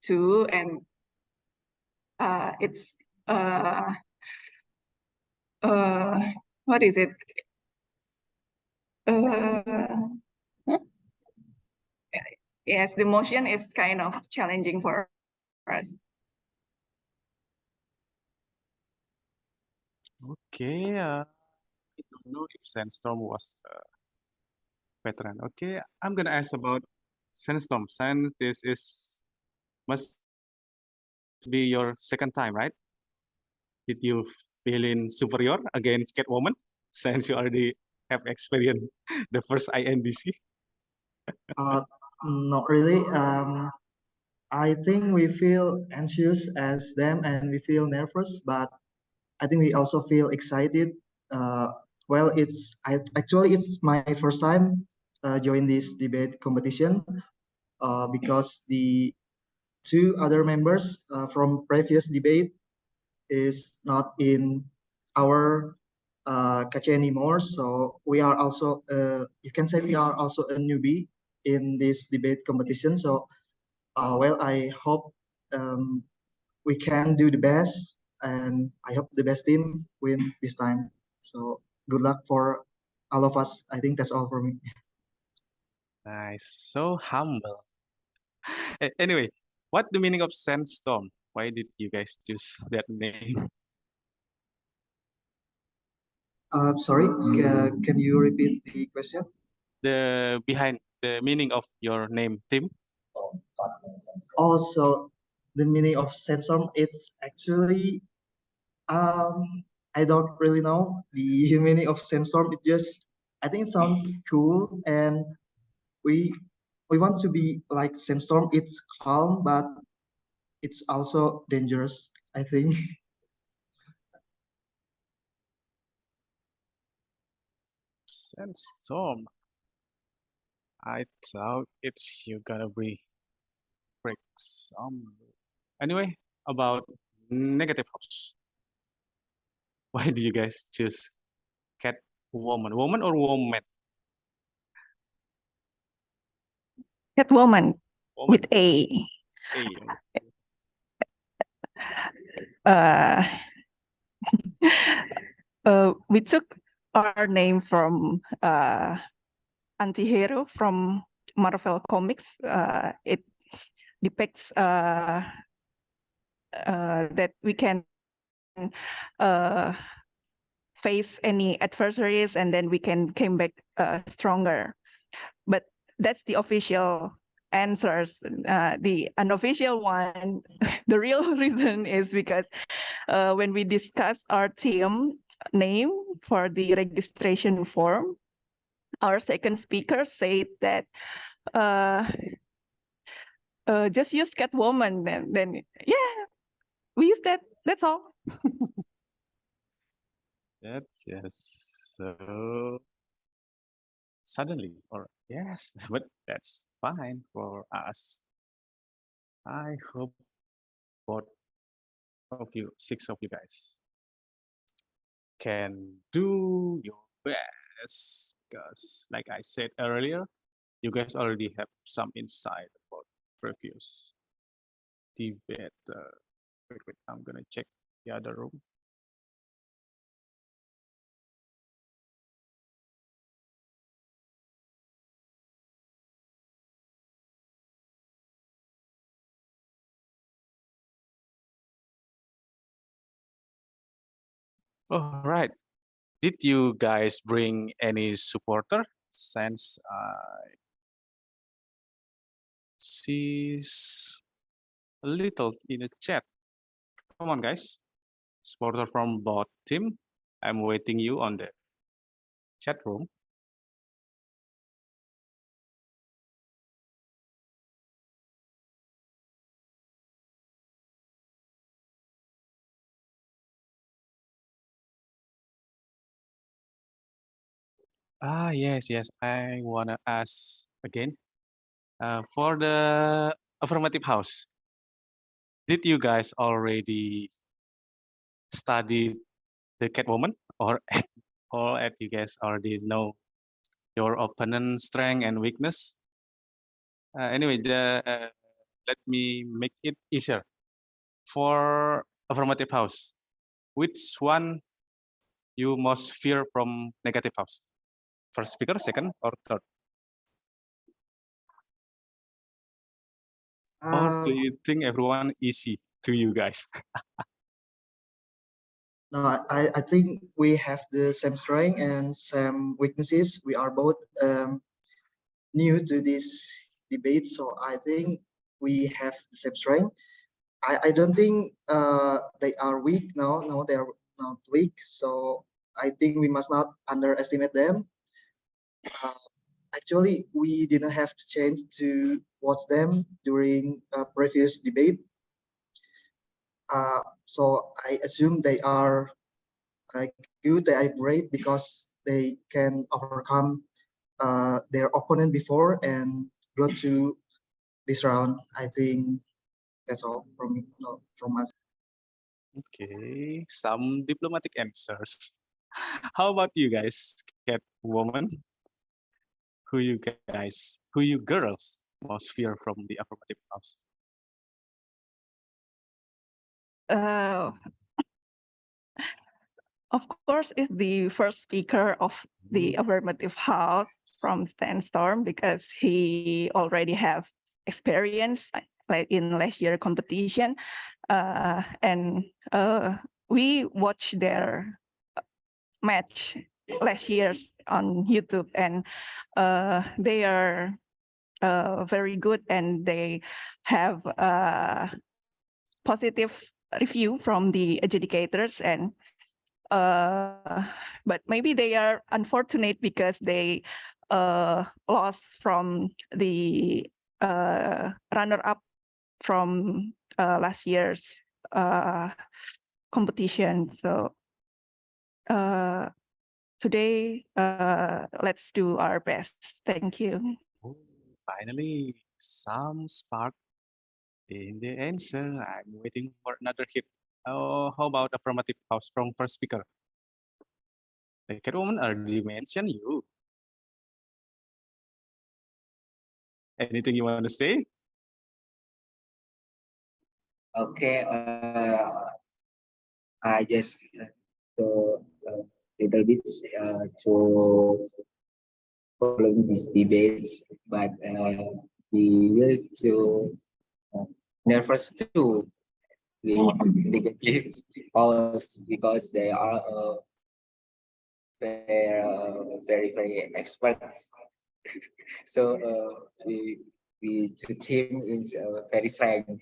2, and it's what is it? Yes, the motion is kind of challenging for us. Okay, I don't know if Sandstorm was a veteran. Okay, I'm gonna ask about Sandstorm. Since this is must be your second time, right? Did you feeling superior against Catwoman since you already have experienced the first INDC? Not really. I think we feel anxious as them and we feel nervous, but I think we also feel excited. Well, actually it's my first time join this debate competition because the two other members from previous debate is not in our catch anymore. So we are also, you can say we are also a newbie in this debate competition. So, well, I hope we can do the best, and I hope the best team win this time. So good luck for all of us. I think that's all for me. Nice, so humble. Anyway, what the meaning of Sandstorm? Why did you guys choose that name? Sorry, can you repeat the question? The behind the meaning of your name, Tim? Also, the meaning of sandstorm, it's actually, I don't really know the meaning of sandstorm. It just, I think it sounds cool, and we we want to be like sandstorm. It's calm, but it's also dangerous, I think. Sandstorm. I thought it's you gonna break some. Anyway, about negative house. Why do you guys choose cat woman? Woman or woman? Catwoman Woman. with A. A. We took our name from anti-hero from Marvel Comics. It depicts that we can face any adversaries and then we can come back stronger. But that's the official answers. The unofficial one, the real reason is because when we discuss our team name for the registration form, our second speaker said that just use Catwoman. Then yeah, we use that. That's all. That's just so suddenly, or yes, but that's fine for us. I hope both of you, 6 of you guys, can do your best because, like I said earlier, you guys already have some insight about previous debate. Wait, I'm gonna check the other room. All right. Did you guys bring any supporter? Since I see a little in the chat. Come on, guys. Supporter from both team. I'm waiting you on the chat room. Yes. I wanna ask again. For the affirmative house, did you guys already study the Catwoman, or or you guys already know your opponent's strength and weakness? Anyway, let me make it easier. For affirmative house, which one you most fear from negative house? First speaker, second, or third? Or do you think everyone easy to you guys? No, I think we have the same strength and same weaknesses. We are both new to this debate, so I think we have the same strength. I don't think they are weak. No, they are not weak. So I think we must not underestimate them. Actually, we didn't have to change to watch them during a previous debate. So I assume they are good, they are great because they can overcome their opponent before and go to this round. I think that's all from me, from us. Okay, some diplomatic answers. How about you guys, cat woman? Who you girls most fear from the affirmative house? Of course, is the first speaker of the affirmative house from Sandstorm because he already have experience like in last year competition, and we watched their match last year on YouTube, and they are very good, and they have positive review from the adjudicators, and but maybe they are unfortunate because they lost from the runner-up from last year's competition. So today, let's do our best. Thank you. Oh, finally, some spark in the answer. I'm waiting for another hit. Oh, how about affirmative house from first speaker? The cat woman already mentioned you. Anything you want to say? Okay, I just to little bit to following these debates, but we will to nervous too. We get this powers because they are very expert. So we the team is very strong.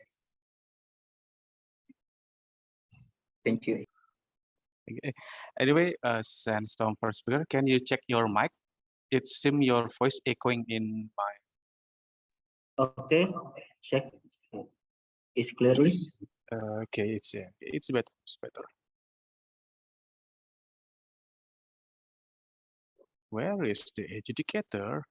Thank you. Okay. Anyway, Sandstorm first speaker, can you check your mic? It seems your voice echoing in my. Okay, check. Is clearly. Okay, it's better. It's better. Where is the adjudicator?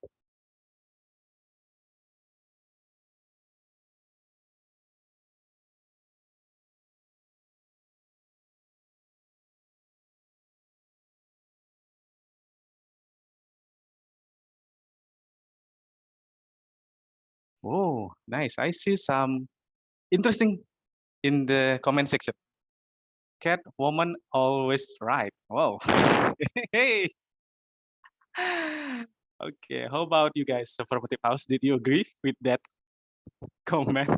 Oh, nice. I see some interesting in the comment section. Cat woman always right. Wow. Hey. Okay, how about you guys, affirmative house? Did you agree with that comment?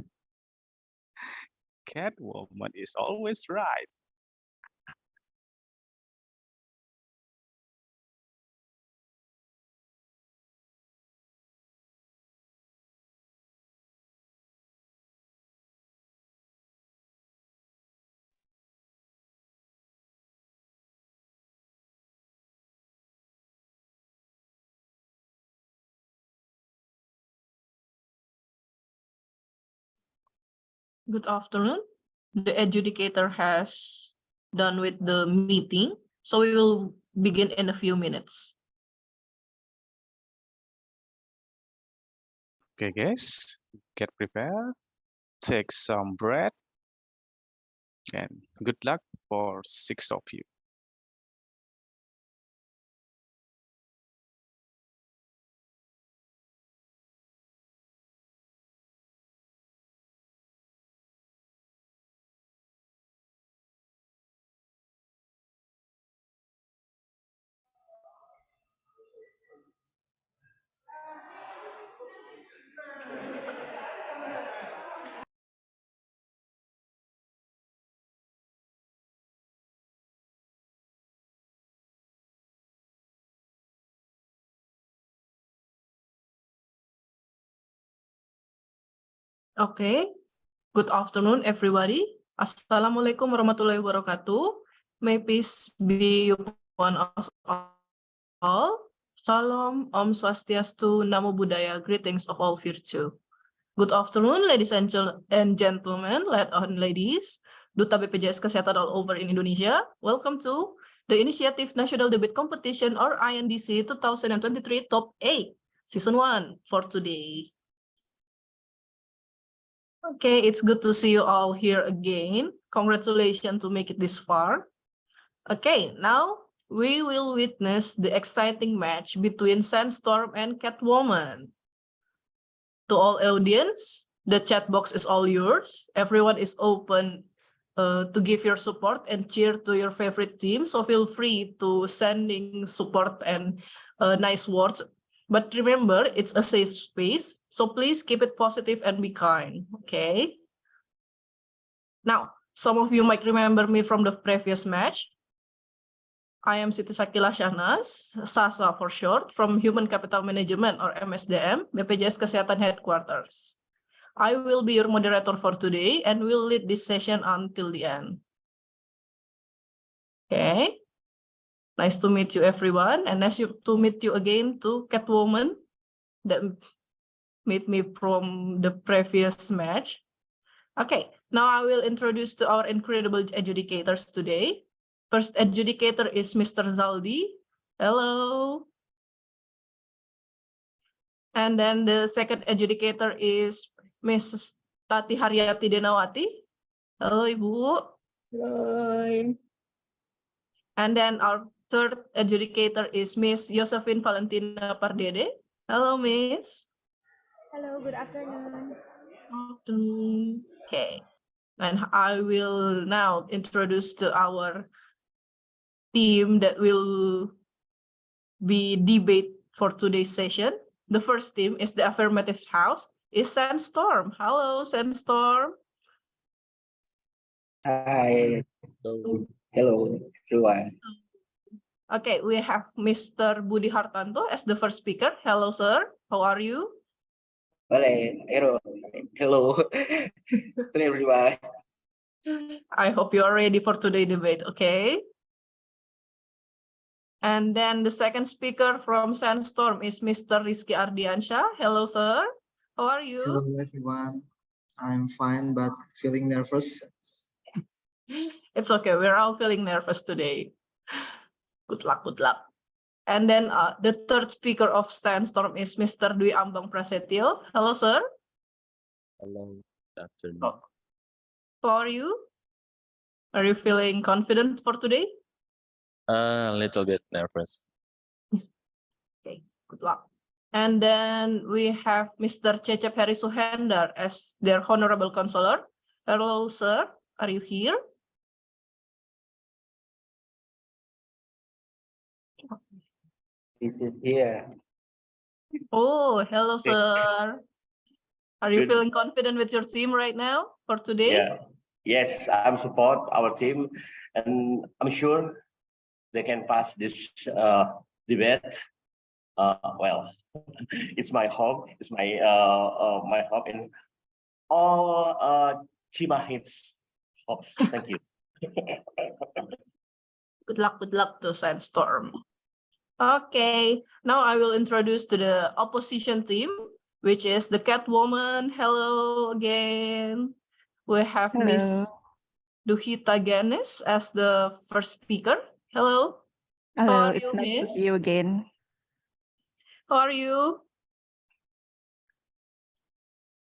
Cat woman is always right. Good afternoon. The adjudicator has done with the meeting, so we will begin in a few minutes. Okay, guys, get prepared. Take some breath. And good luck for 6 of you. Okay. Good afternoon, everybody. Assalamualaikum warahmatullahi wabarakatuh. May peace be upon us all. Salam, Om Swastiastu, Namo Buddhaya, greetings of all virtue. Good afternoon, ladies and gentlemen, ladies, Duta BPJS Kesehatan all over in Indonesia. Welcome to the Initiative National Debate Competition or INDC 2023 Top 8, Season 1 for today. Okay, it's good to see you all here again. Congratulations to make it this far. Okay, now we will witness the exciting match between Sandstorm and Catwoman. To all audience, the chat box is all yours. Everyone is open to give your support and cheer to your favorite team. So feel free to sending support and nice words. But remember, it's a safe space. So please keep it positive and be kind, okay? Now, some of you might remember me from the previous match. I am Siti Sakila Shahnas, Sasa for short, from Human Capital Management or MSDM, BPJS Kesehatan Headquarters. I will be your moderator for today and will lead this session until the end. Okay. Nice to meet you, everyone. And nice to meet you again to Catwoman that met me from the previous match. Okay, now I will introduce to our incredible adjudicators today. First adjudicator is Mr. Zaldi. Hello. And then the second adjudicator is Miss Tati Haryati Denawati. Hello, Ibu. Hi. And then our third adjudicator is Miss Yosephine Valentina Pardede. Hello, Miss. Hello, good afternoon. Afternoon. Okay. And I will now introduce to our team that will be debate for today's session. The first team is the affirmative house, is Sandstorm. Hello, Sandstorm. Hi. Hello, everyone. Okay, we have Mr. Budi Hartanto as the first speaker. Hello, sir. How are you? Hello. Hello, everyone. I hope you are ready for today's debate, okay? And then the second speaker from Sandstorm is Mr. Rizky Ardiansyah. Hello, sir. How are you? Hello, everyone. I'm fine, but feeling nervous. It's okay. We're all feeling nervous today. Good luck, good luck. And then the third speaker of Sandstorm is Mr. Dwi Ambang Prasetyo. Hello, sir. Hello, good afternoon. How are you? Are you feeling confident for today? A little bit nervous. Okay, good luck. And then we have Mr. Cecep Heri Suhendar as their honorable counselor. Hello, sir. Are you here? This is here. Oh, hello, sir. Are you Good. feeling confident with your team right now for today? Yeah. Yes, I'm support our team, and I'm sure they can pass this debate. Well, it's my hope. It's my my hope in all Chimahits hopes. Thank you. Good luck to Sandstorm. Okay, now I will introduce to the opposition team, which is the Catwoman. Hello again. We have Miss Hello. Duhita Ganes as the first speaker. Hello. Hello, are it's you, nice to miss? see you again. How are you?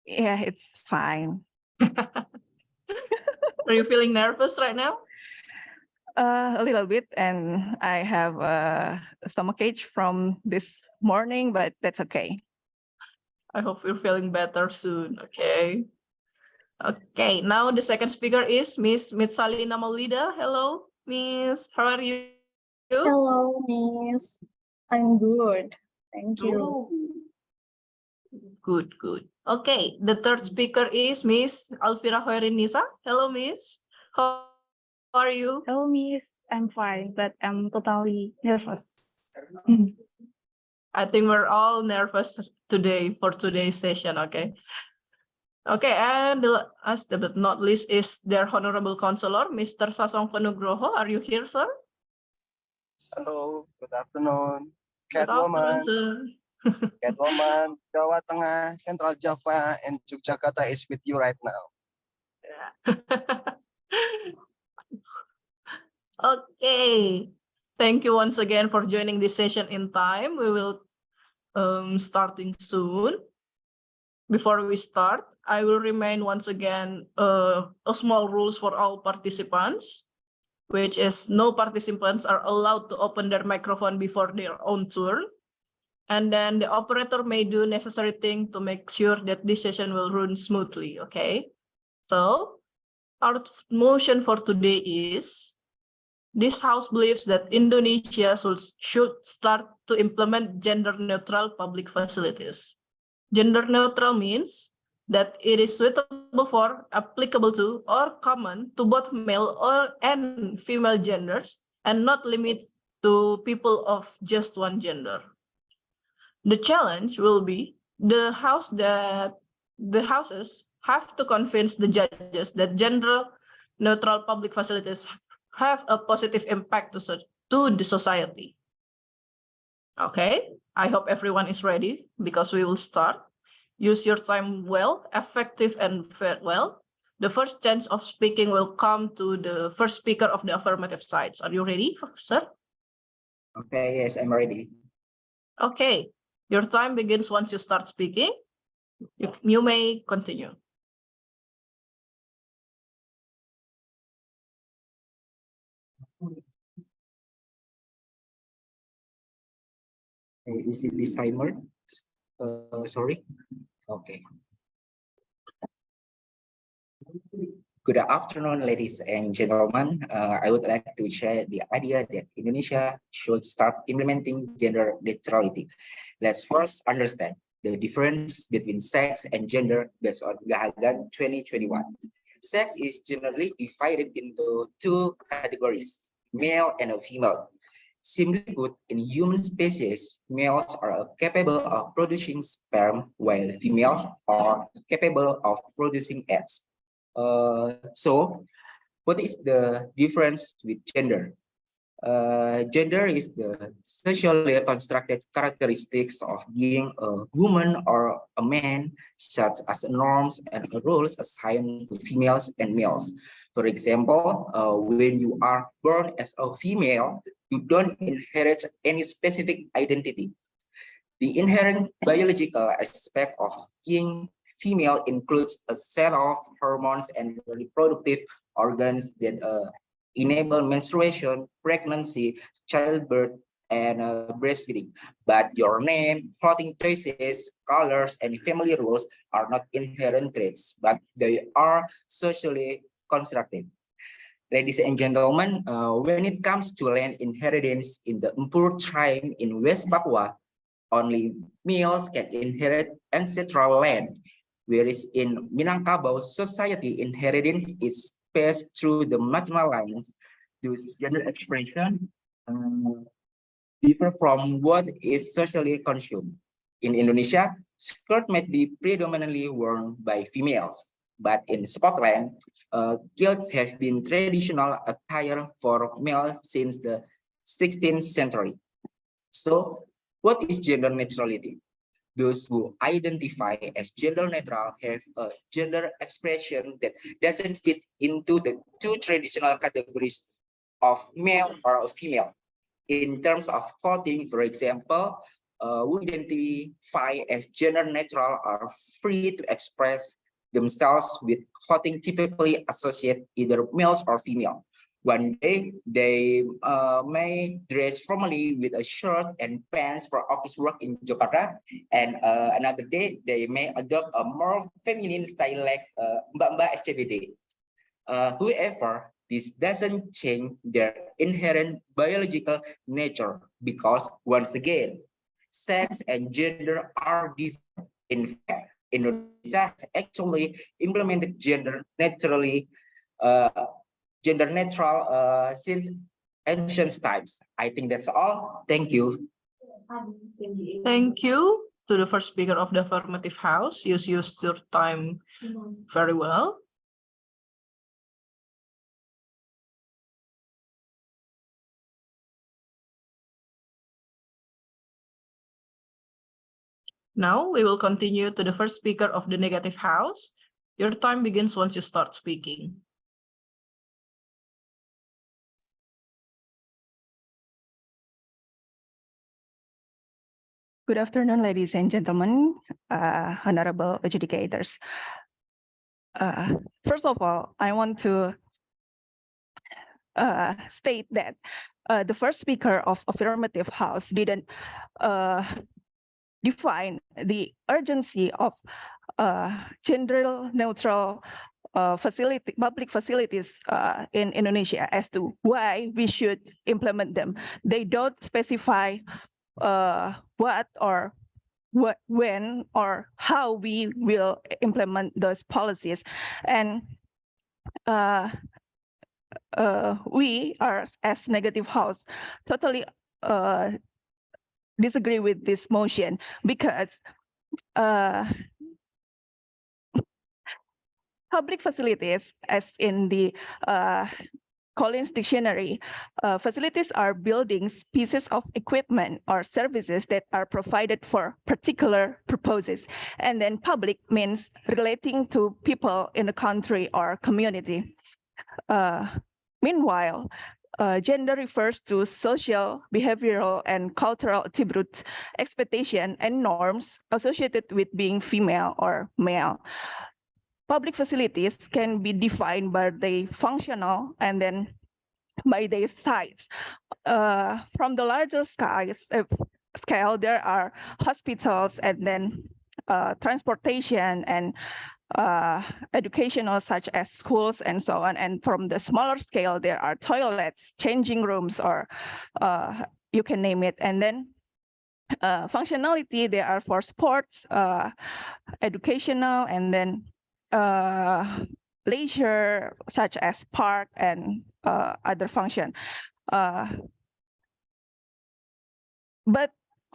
Yeah, it's fine. Are you feeling nervous right now? A little bit, and I have a stomachache from this morning, but that's okay. I hope you're feeling better soon, okay? Okay, now the second speaker is Miss Mitsalina Maulida. Hello, Miss. How are you? Hello, Miss. I'm good. Thank you. Oh, good, good. Okay, the third speaker is Miss Alfira Hoerinisa. Hello, Miss. How are you? Hello, Miss. I'm fine, but I'm totally nervous. I think we're all nervous today for today's session, okay? Okay, and the last but not least is their honorable counselor, Mr. Sasong Penugroho. Are you here, sir? Hello, good afternoon. Good afternoon, Catwoman, sir. Catwoman, Jawa Tengah, Central Java, and Yogyakarta is with you right now. Okay, thank you once again for joining this session in time. We will starting soon. Before we start, I will remind once again a small rules for all participants, which is no participants are allowed to open their microphone before their own turn. And then the operator may do necessary thing to make sure that this session will run smoothly, okay? So our motion for today is, this house believes that Indonesia should start to implement gender-neutral public facilities. Gender-neutral means that it is suitable for, applicable to, or common to both male and female genders, and not limit to people of just one gender. The challenge will be the houses have to convince the judges that gender-neutral public facilities have a positive impact to the society. Okay, I hope everyone is ready because we will start. Use your time well, effective and fair well. The first chance of speaking will come to the first speaker of the affirmative sides. Are you ready, sir? Okay, yes, I'm ready. Okay, your time begins once you start speaking. You may continue. Is it this timer? Sorry. Okay. Good afternoon, ladies and gentlemen. I would like to share the idea that Indonesia should start implementing gender neutrality. Let's first understand the difference between sex and gender based on Gahagan 2021. Sex is generally divided into two categories, male and a female. Simply put, in human species, males are capable of producing sperm, while females are capable of producing eggs. So, what is the difference with gender? Gender is the socially constructed characteristics of being a woman or a man, such as norms and rules assigned to females and males. For example, when you are born as a female, you don't inherit any specific identity. The inherent biological aspect of being female includes a set of hormones and reproductive organs that enable menstruation, pregnancy, childbirth, and breastfeeding. But your name, clothing choices, colors, and family rules are not inherent traits, but they are socially constructed. Ladies and gentlemen, when it comes to land inheritance in the Empur tribe in West Papua, only males can inherit ancestral land, whereas in Minangkabau society, inheritance is passed through the maternal line. Those gender expression differ from what is socially consumed. In Indonesia, skirt might be predominantly worn by females, but in Scotland, kilts have been traditional attire for males since the 16th century. So, what is gender neutrality? Those who identify as gender neutral have a gender expression that doesn't fit into the two traditional categories of male or female. In terms of clothing, for example, who identify as gender neutral are free to express themselves with clothing typically associated either males or female. One day, they may dress formally with a shirt and pants for office work in Jakarta, and another day, they may adopt a more feminine style like Mbak-Mbak SCBD. However, this doesn't change their inherent biological nature because, once again, sex and gender are different. In fact, Indonesia has actually implemented gender neutral since ancient times. I think that's all. Thank you. Thank you. to the first speaker of the affirmative house. You used your time very well. Now we will continue to the first speaker of the negative house. Your time begins once you start speaking. Good afternoon, ladies and gentlemen, honorable adjudicators. First of all, I want to state that the first speaker of affirmative house didn't define the urgency of gender neutral public facilities in Indonesia as to why we should implement them. They don't specify what or when or how we will implement those policies, and we are, as negative house, totally disagree with this motion, because public facilities, as in the Collins Dictionary, facilities are buildings, pieces of equipment, or services that are provided for particular purposes. And then public means relating to people in a country or community. Meanwhile, gender refers to social, behavioral, and cultural attributes, expectation, and norms associated with being female or male. Public facilities can be defined by their functional and then by their size. From the larger scale, there are hospitals, and then transportation and educational, such as schools and so on. And from the smaller scale, there are toilets, changing rooms, or you can name it. And then functionality, there are for sports, educational, and then leisure, such as park and other function. But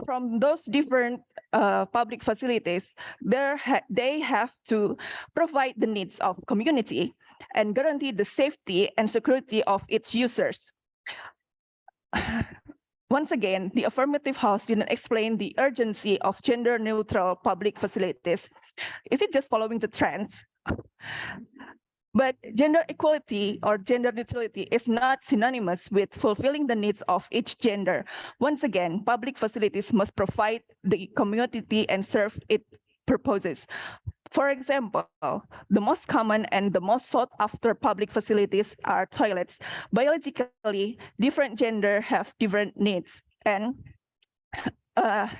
from those different public facilities, they have to provide the needs of community and guarantee the safety and security of its users. Once again, the affirmative house didn't explain the urgency of gender-neutral public facilities. Is it just following the trends? But gender equality or gender neutrality is not synonymous with fulfilling the needs of each gender. Once again, public facilities must provide the community and serve its purposes. For example, the most common and the most sought after public facilities are toilets. Biologically, different gender have different needs, and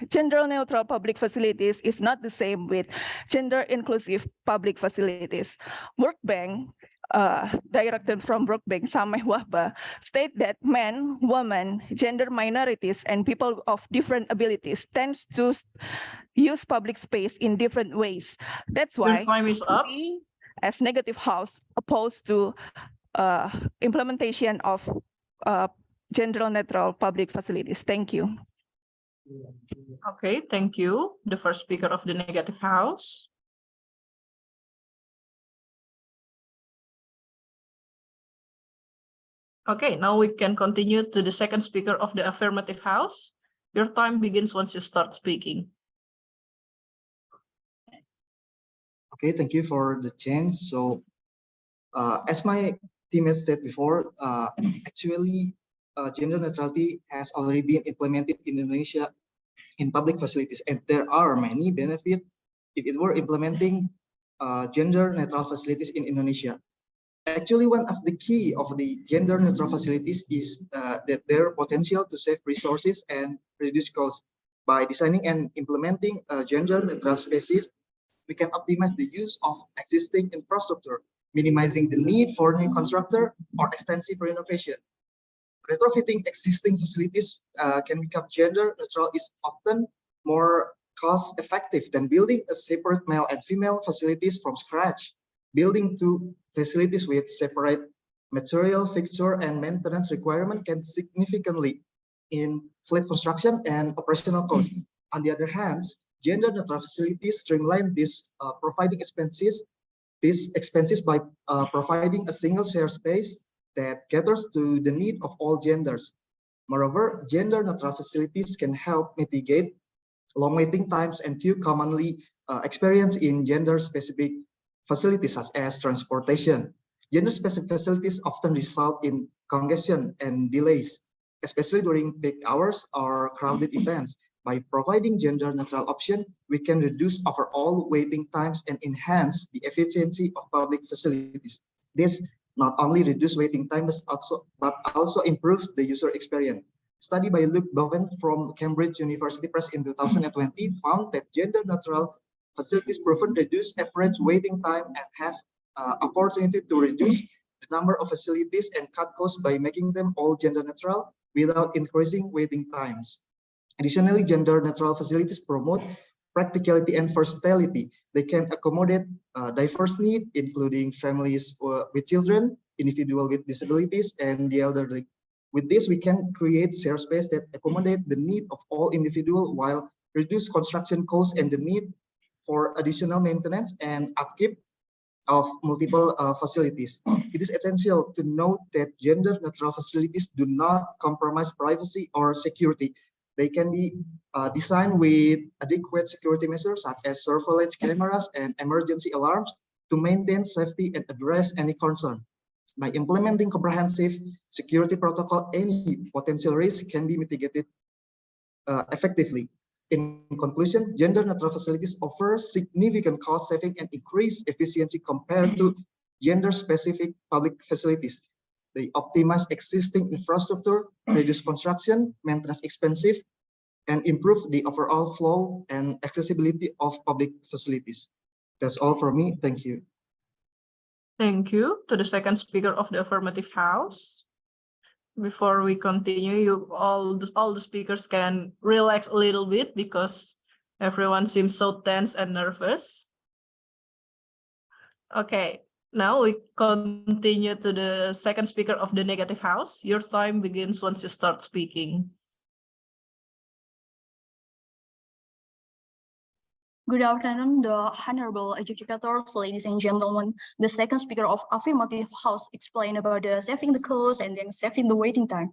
gender neutral public facilities is not the same with gender inclusive public facilities. World Bank, directed from World Bank, Sameh Wahba, state that men, women, gender minorities, and people of different abilities tend to use public space in different ways. That's why Your time is up. we, as negative house, opposed to implementation of gender neutral public facilities. Thank you. Okay, thank you. The first speaker of the negative house. Okay, now we can continue to the second speaker of the affirmative house. Your time begins once you start speaking. Okay, thank you for the chance. So, as my teammates said before, actually, gender neutrality has already been implemented in Indonesia in public facilities, and there are many benefits if it were implementing gender neutral facilities in Indonesia. Actually, one of the key of the gender neutral facilities is that their potential to save resources and reduce costs. By designing and implementing gender neutral spaces, we can optimize the use of existing infrastructure, minimizing the need for new construction or extensive renovation. Retrofitting existing facilities can become gender neutral is often more cost effective than building a separate male and female facilities from scratch. Building two facilities with separate material, fixture, and maintenance requirement can significantly inflate construction and operational costs. On the other hand, gender neutral facilities streamline this providing expenses by providing a single shared space that caters to the need of all genders. Moreover, gender neutral facilities can help mitigate long waiting times and too commonly experienced in gender-specific facilities such as transportation. Gender-specific facilities often result in congestion and delays, especially during peak hours or crowded events. By providing gender-neutral option, we can reduce overall waiting times and enhance the efficiency of public facilities. This not only reduces waiting times, but also improves the user experience. Study by Luke Bowen from Cambridge University Press in 2020 found that gender-neutral facilities proven reduce average waiting time and have opportunity to reduce the number of facilities and cut costs by making them all gender-neutral without increasing waiting times. Additionally, gender-neutral facilities promote practicality and versatility. They can accommodate diverse needs, including families with children, individuals with disabilities, and the elderly. With this, we can create shared space that accommodate the need of all individuals while reduce construction costs and the need for additional maintenance and upkeep of multiple facilities. It is essential to note that gender-neutral facilities do not compromise privacy or security. They can be designed with adequate security measures such as surveillance cameras and emergency alarms to maintain safety and address any concern. By implementing comprehensive security protocol, any potential risk can be mitigated effectively. In conclusion, gender-neutral facilities offer significant cost saving and increased efficiency compared to gender-specific public facilities. They optimize existing infrastructure, reduce construction, maintenance expensive, and improve the overall flow and accessibility of public facilities. That's all for me. Thank you. Thank you to the second speaker of the affirmative house. Before we continue, all the speakers can relax a little bit because everyone seems so tense and nervous. Okay, now we continue to the second speaker of the negative house. Your time begins once you start speaking. Good afternoon, the honorable adjudicators, ladies and gentlemen. The second speaker of affirmative house explained about the saving the cost and then saving the waiting time.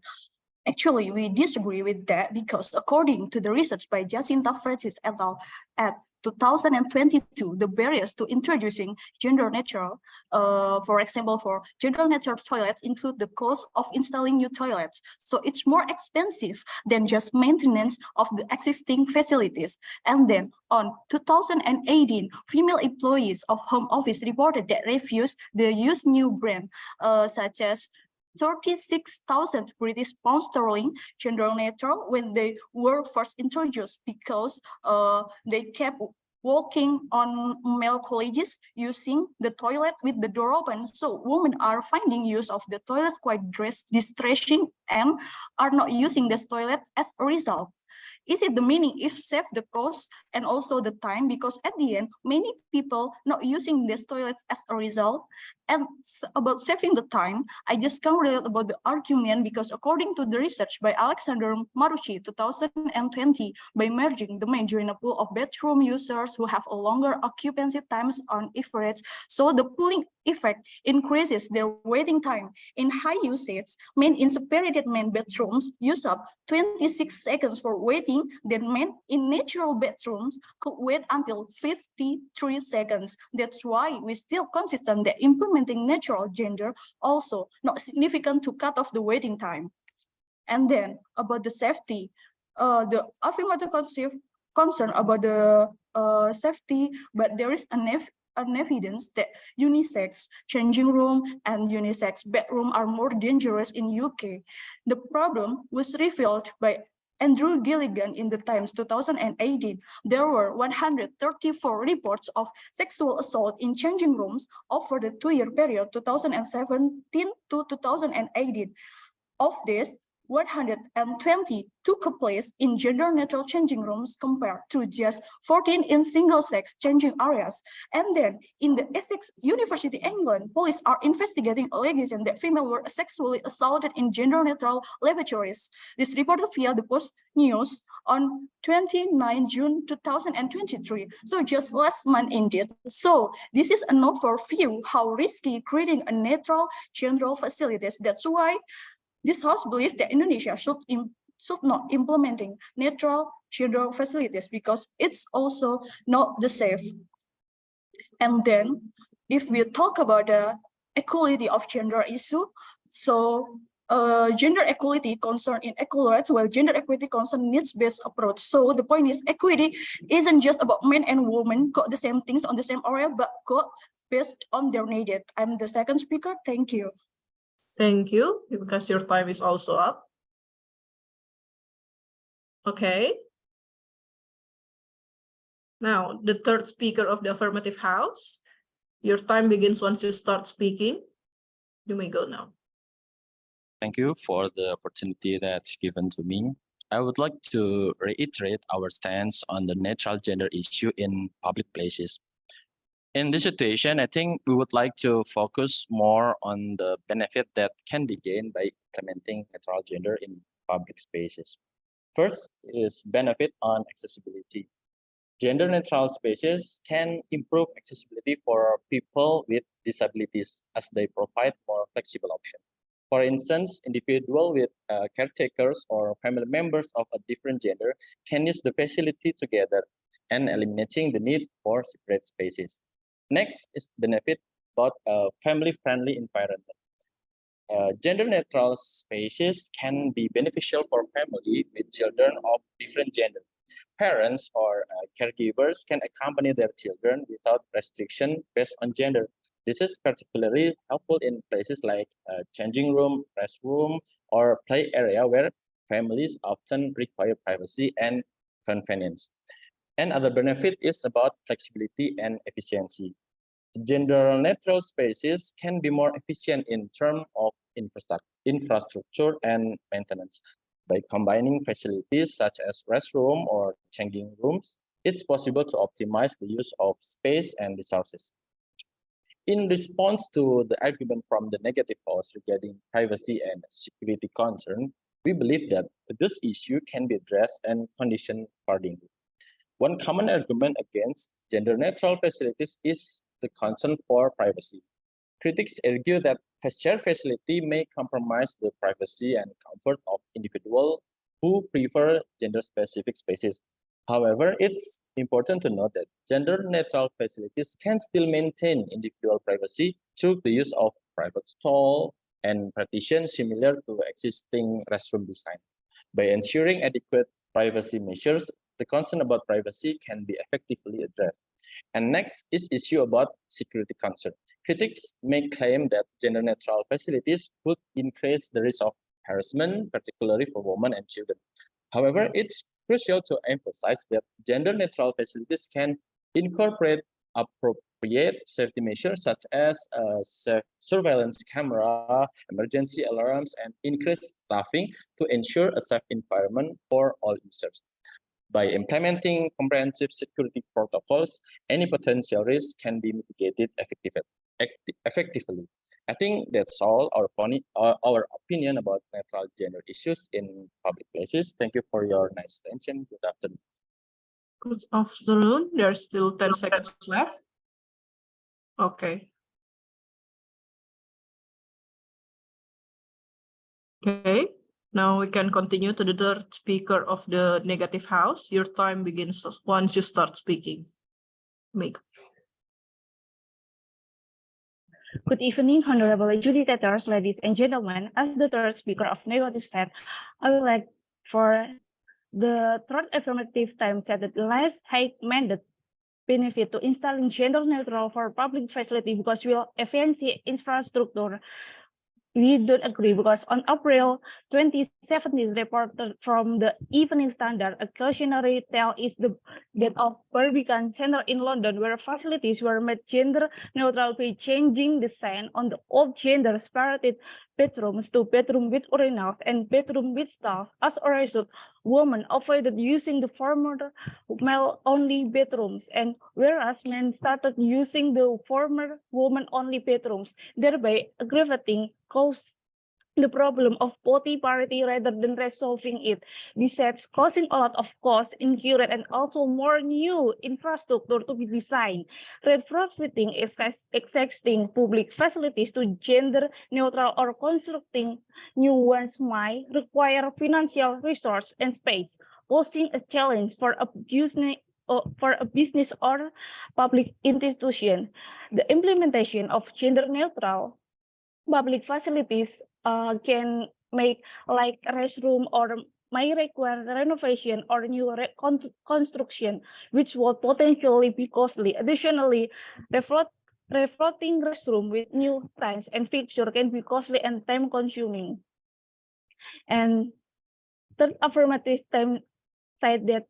Actually, we disagree with that because according to the research by Jacinta Francis et al. At 2022, the barriers to introducing gender neutral, for example, for gender neutral toilets include the cost of installing new toilets. So it's more expensive than just maintenance of the existing facilities. And then on 2018, female employees of home office reported that refused the use new brand, such as 36,000 British pounds sterling gender neutral when they were first introduced because they kept walking on male colleagues using the toilet with the door open. So women are finding use of the toilets quite distressing and are not using this toilet as a result. Is it the meaning is save the cost and also the time? Because at the end, many people not using these toilets as a result. And about saving the time, I just can't relate about the argument because according to the research by Alexander Marucci 2020, by merging the main joiner pool of bedroom users who have a longer occupancy times on average, so the pooling effect increases their waiting time. In high usage, men in separated men bedrooms use up 26 seconds for waiting, then men in natural bedrooms could wait until 53 seconds. That's why we still consistent that implementing natural gender also not significant to cut off the waiting time. And then about the safety, the affirmative concern about the safety, but there is an evidence that unisex changing room and unisex bedroom are more dangerous in UK. The problem was revealed by Andrew Gilligan in the Times 2018. There were 134 reports of sexual assault in changing rooms over the 2-year period 2017 to 2018. Of this, 120 took place in gender-neutral changing rooms compared to just 14 in single-sex changing areas. And then in the Essex University, England, police are investigating allegations that females were sexually assaulted in gender-neutral lavatories. This reported via the Post News on 29 June 2023. So just last month indeed. So this is an overview how risky creating a neutral gender facilities. That's why this house believes that Indonesia should not implementing neutral gender facilities because it's also not the safe. And then if we talk about the equality of gender issue, so gender equality concern in equal rights, while gender equity concern needs-based approach. So the point is equity isn't just about men and women got the same things on the same area, but got based on their needed. I'm the second speaker. Thank you. Thank you, because your time is also up. Okay. Now, the third speaker of the affirmative house. Your time begins once you start speaking. You may go now. Thank you for the opportunity that's given to me. I would like to reiterate our stance on the neutral gender issue in public places. In this situation, I think we would like to focus more on the benefit that can be gained by implementing neutral gender in public spaces. First is benefit on accessibility. Gender-neutral spaces can improve accessibility for people with disabilities as they provide more flexible options. For instance, individuals with caretakers or family members of a different gender can use the facility together and eliminating the need for separate spaces. Next is benefit about a family-friendly environment. Gender-neutral spaces can be beneficial for families with children of different gender. Parents or caregivers can accompany their children without restriction based on gender. This is particularly helpful in places like changing room, restroom, or play area where families often require privacy and convenience. Another benefit is about flexibility and efficiency. Gender-neutral spaces can be more efficient in terms of infrastructure and maintenance. By combining facilities such as restroom or changing rooms, it's possible to optimize the use of space and resources. In response to the argument from the negative house regarding privacy and security concern, we believe that this issue can be addressed and conditioned accordingly. One common argument against gender-neutral facilities is the concern for privacy. Critics argue that a shared facility may compromise the privacy and comfort of individuals who prefer gender-specific spaces. However, it's important to note that gender-neutral facilities can still maintain individual privacy through the use of private stall and partitions similar to existing restroom design. By ensuring adequate privacy measures, the concern about privacy can be effectively addressed. And next is issue about security concern. Critics may claim that gender-neutral facilities could increase the risk of harassment, particularly for women and children. However, it's crucial to emphasize that gender-neutral facilities can incorporate appropriate safety measures such as surveillance camera, emergency alarms, and increased staffing to ensure a safe environment for all users. By implementing comprehensive security protocols, any potential risk can be mitigated effectively. I think that's all our opinion about neutral gender issues in public places. Thank you for your nice attention. Good afternoon. Good afternoon. There's still 10 seconds left. Okay. Okay. Now we can continue to the third speaker of the negative house. Your time begins once you start speaking. Good evening, honorable adjudicators, ladies and gentlemen. As the third speaker of negative set, I would like for the third affirmative time set that less high mandate benefit to installing gender neutral for public facility because will efficiency infrastructure we don't agree because on April 2017 reported from the Evening Standard, a cautionary tale is that of Barbican Center in London, where facilities were made gender neutral by changing the sign on the old gender separated bedrooms to bedroom with urinals and bedroom with staff. As a result, women avoided using the former male-only bedrooms, and whereas men started using the former woman-only bedrooms, thereby aggravating the problem of body parity rather than resolving it. Besides causing a lot of cost incurred and also more new infrastructure to be designed, retrofitting existing public facilities to gender neutral or constructing new ones might require financial resource and space, posing a challenge for a business or public institution. The implementation of gender neutral public facilities can make like restroom or may require renovation or new construction, which will potentially be costly. Additionally, refloating restroom with new tiles and fixture can be costly and time consuming. And third affirmative time said that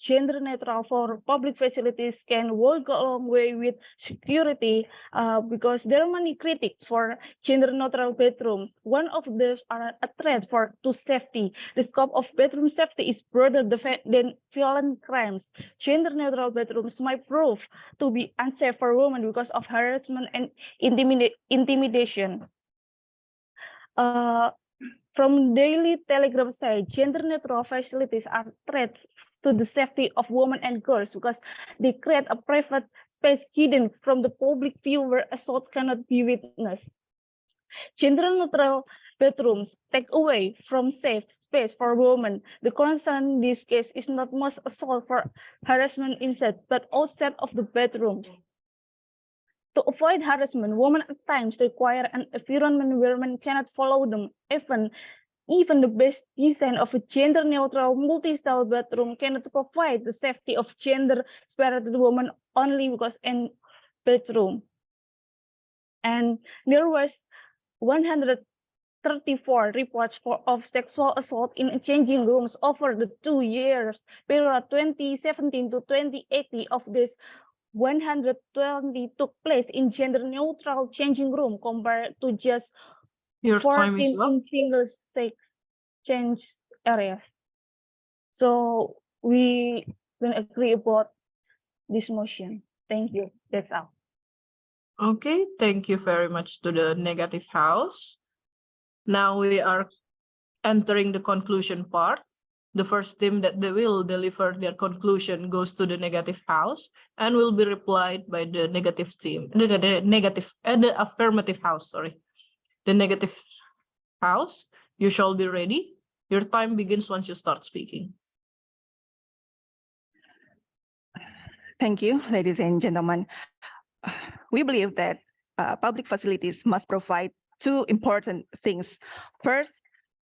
gender neutral for public facilities can work a long way with security because there are many critics for gender neutral bedrooms. One of those are a threat to safety. The scope of bedroom safety is broader than violent crimes. Gender neutral bedrooms might prove to be unsafe for women because of harassment and intimidation. From Daily Telegraph side, gender neutral facilities are threats to the safety of women and girls because they create a private space hidden from the public view where assault cannot be witnessed. Gender neutral bedrooms take away from safe space for women. The concern in this case is not most assault for harassment inside, but outside of the bedrooms. To avoid harassment, women at times require an environment where men cannot follow them. Even the best design of a gender-neutral multi-style bedroom cannot provide the safety of gender-separated women only because in bedroom. And there was 134 reports of sexual assault in changing rooms over the 2 years period 2017 to 2018. Of this, 120 took place in gender-neutral changing room compared to just Your time 14 is up. in single-sex change areas. So we don't agree about this motion. Thank you. That's all. Okay, thank you very much to the negative house. Now we are entering the conclusion part. The first team that they will deliver their conclusion goes to the negative house and will be replied by the negative team, the affirmative house, sorry. The negative house, you shall be ready. Your time begins once you start speaking. Thank you, ladies and gentlemen. We believe that public facilities must provide two important things. First,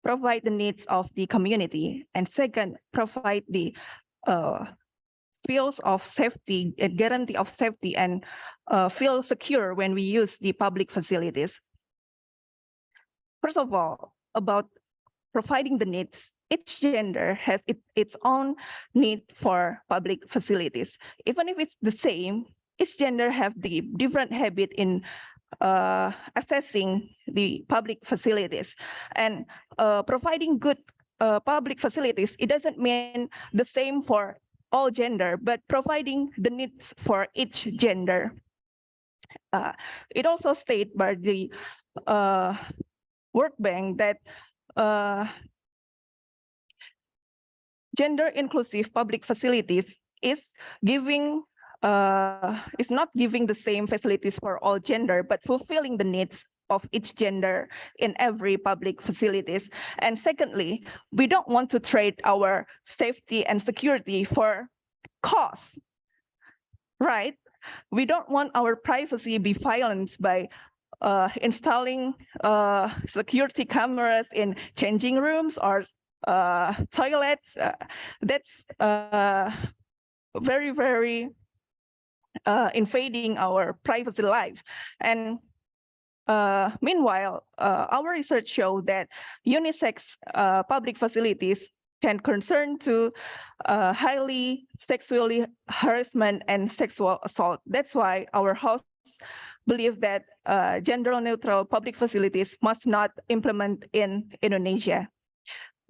provide the needs of the community, and second, provide the feels of safety, a guarantee of safety, and feel secure when we use the public facilities. First of all, about providing the needs, each gender has its own need for public facilities. Even if it's the same, each gender have the different habit in accessing the public facilities. And providing good public facilities, it doesn't mean the same for all gender, but providing the needs for each gender. It also stated by the World Bank that gender inclusive public facilities is not giving the same facilities for all gender, but fulfilling the needs of each gender in every public facilities. And secondly, we don't want to trade our safety and security for cost, right? We don't want our privacy be violenced by installing security cameras in changing rooms or toilets. That's very, very invading our privacy life. And Meanwhile, our research show that unisex public facilities can concern to highly sexually harassment and sexual assault. That's why our hosts believe that gender-neutral public facilities must not implement in Indonesia.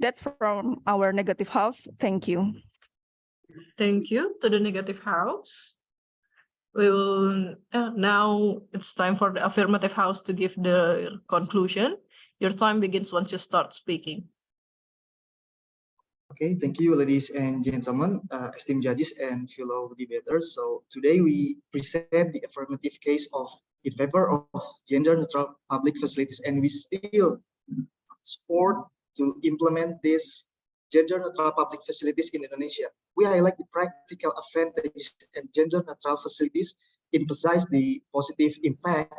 That's from our negative house. Thank you. Thank you to the negative house. We will now it's time for the affirmative house to give the conclusion. Your time begins once you start speaking. Okay, thank you, ladies and gentlemen, esteemed judges and fellow debaters. So today we present the affirmative case in favor of gender-neutral public facilities, and we still support to implement this gender-neutral public facilities in Indonesia. We highlight the practical advantages and gender-neutral facilities, emphasize the positive impact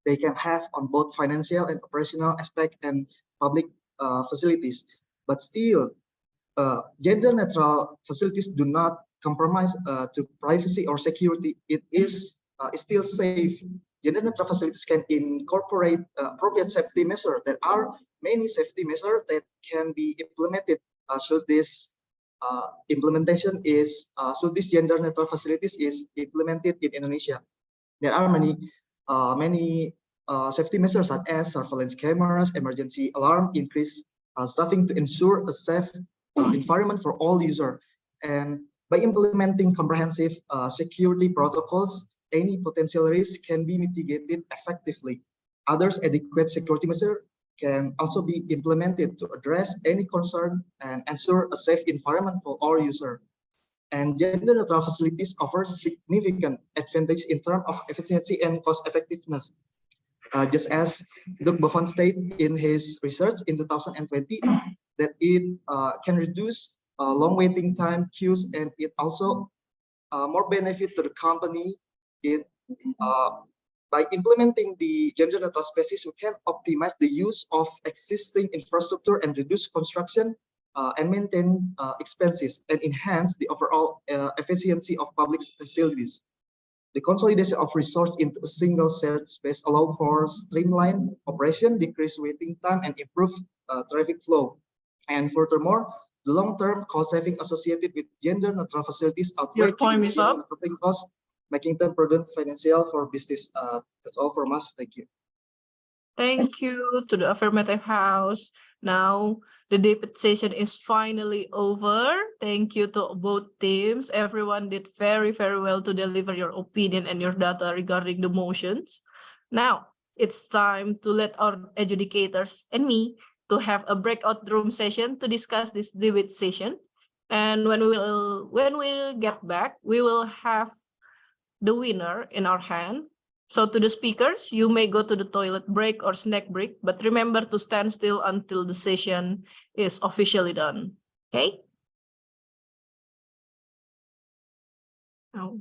they can have on both financial and operational aspect and public facilities. But still, gender-neutral facilities do not compromise to privacy or security. It is still safe. Gender-neutral facilities can incorporate appropriate safety measures. There are many safety measures that can be implemented should this implementation is should this gender-neutral facilities is implemented in Indonesia. There are many safety measures such as surveillance cameras, emergency alarm, increased staffing to ensure a safe environment for all users. And by implementing comprehensive security protocols, any potential risk can be mitigated effectively. Others adequate security measures can also be implemented to address any concern and ensure a safe environment for all users. And gender-neutral facilities offer significant advantage in terms of efficiency and cost effectiveness. Just as Dr. Bovan stated in his research in 2020, that it can reduce long waiting time queues, and it also more benefit to the company. By implementing the gender-neutral spaces, we can optimize the use of existing infrastructure and reduce construction and maintain expenses and enhance the overall efficiency of public facilities. The consolidation of resources into a single shared space allows for streamlined operation, decrease waiting time, and improve traffic flow. And furthermore, the long-term cost saving associated with gender-neutral facilities outweigh Your time is up. costs, making them prudent financial for business. That's all from us. Thank you. Thank you to the affirmative house. Now the debate session is finally over. Thank you to both teams. Everyone did very, very well to deliver your opinion and your data regarding the motions. Now it's time to let our adjudicators and me to have a breakout room session to discuss this debate session. And when we get back, we will have the winner in our hand. So to the speakers, you may go to the toilet break or snack break, but remember to stand still until the session is officially done. Okay? Oh.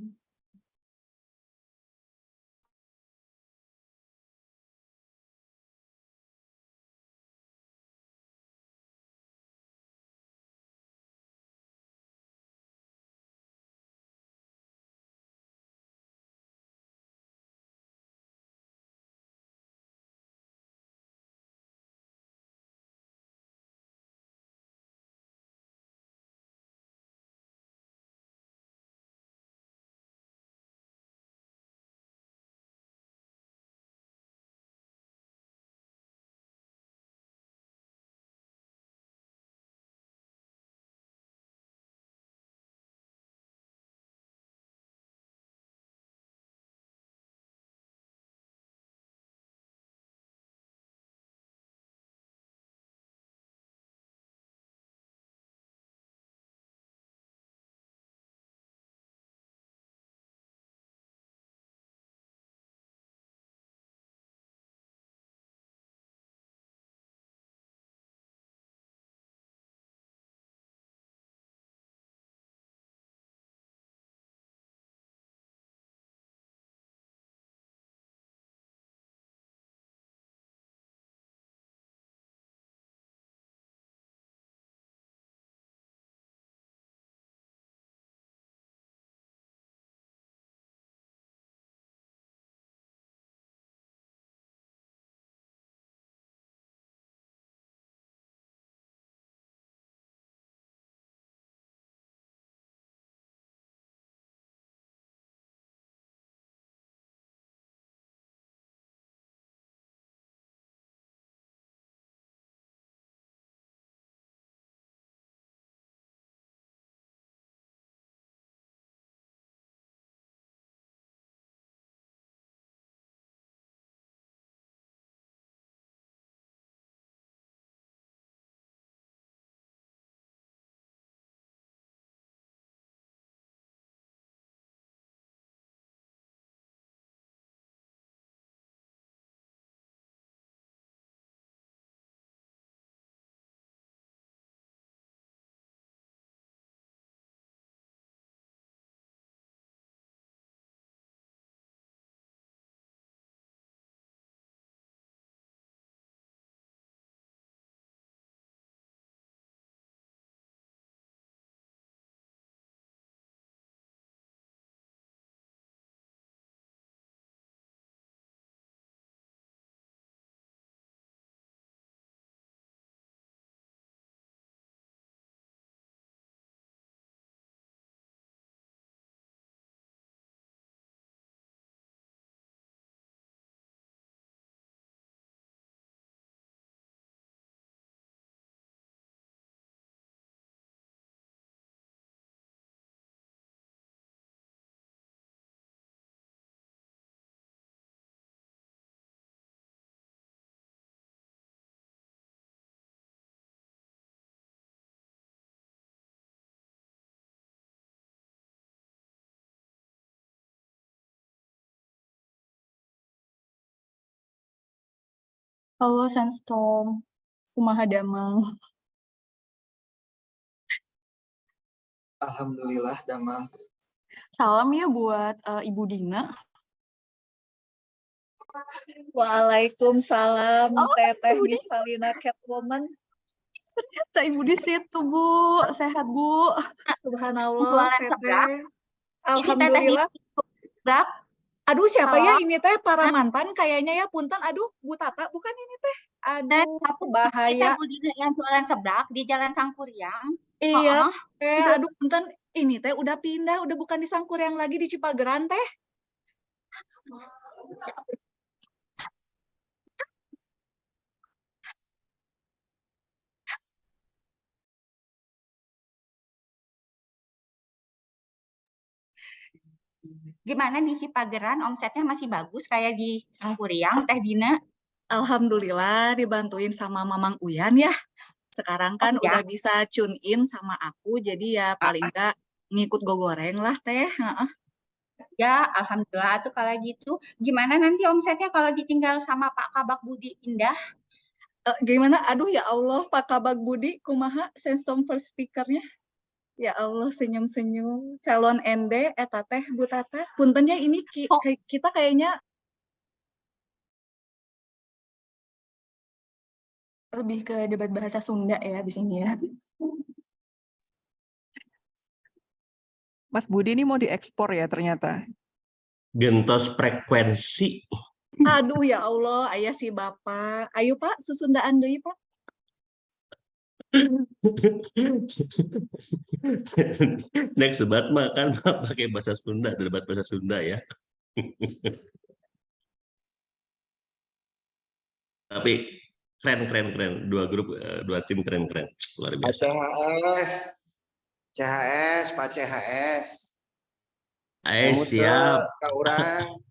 Halo Sandstorm, kumaha damang. Alhamdulillah, Damang. Salam ya buat Ibu Dina. Waalaikumsalam, Oh, Teteh Ibu Miss Dina, Salina Catwoman. ternyata Ibu di situ, Bu. Sehat, Bu. Subhanallah, Jualan seblak. Teteh. Ini Teteh Alhamdulillah. seblak. Aduh, siapa ya Halo. ini teh? Para mantan kayaknya ya, punten. Aduh, Bu Tata, bukan ini teh. Aduh, Aku bahaya. Bu Dina yang jualan seblak di Jalan Sangkuriang. Iya, teh. Aduh, punten. Ini teh udah pindah, udah bukan di Sangkuriang lagi, di Cipageran teh. Gimana di Cipageran omsetnya masih bagus kayak di Sangkuriang, Teh Dina? Alhamdulillah dibantuin sama Mamang Uyan ya. Sekarang kan Oh, ya. udah bisa tune in sama aku, jadi ya paling enggak ngikut goreng lah teh. Ya, alhamdulillah tuh kalau gitu. Gimana nanti omsetnya kalau ditinggal sama Pak Kabak Budi pindah? Gimana? Aduh ya Allah, Pak Kabag Budi, kumaha Sandstorm first speakernya? Ya Allah, senyum-senyum. Calon ende, eta teh, Bu Tata. Puntennya ini kita kayaknya Lebih ke debat bahasa Sunda ya di sini ya. Mas Budi ini mau diekspor ya ternyata. Gentos frekuensi. aduh ya Allah, ayah si Bapak. Ayo Pak, susundaan deui Pak. Next debat mah kan pakai bahasa Sunda, debat bahasa Sunda ya. Tapi keren. Dua tim keren. Luar biasa. CHS, Pak CHS. Siap. Kak Urang.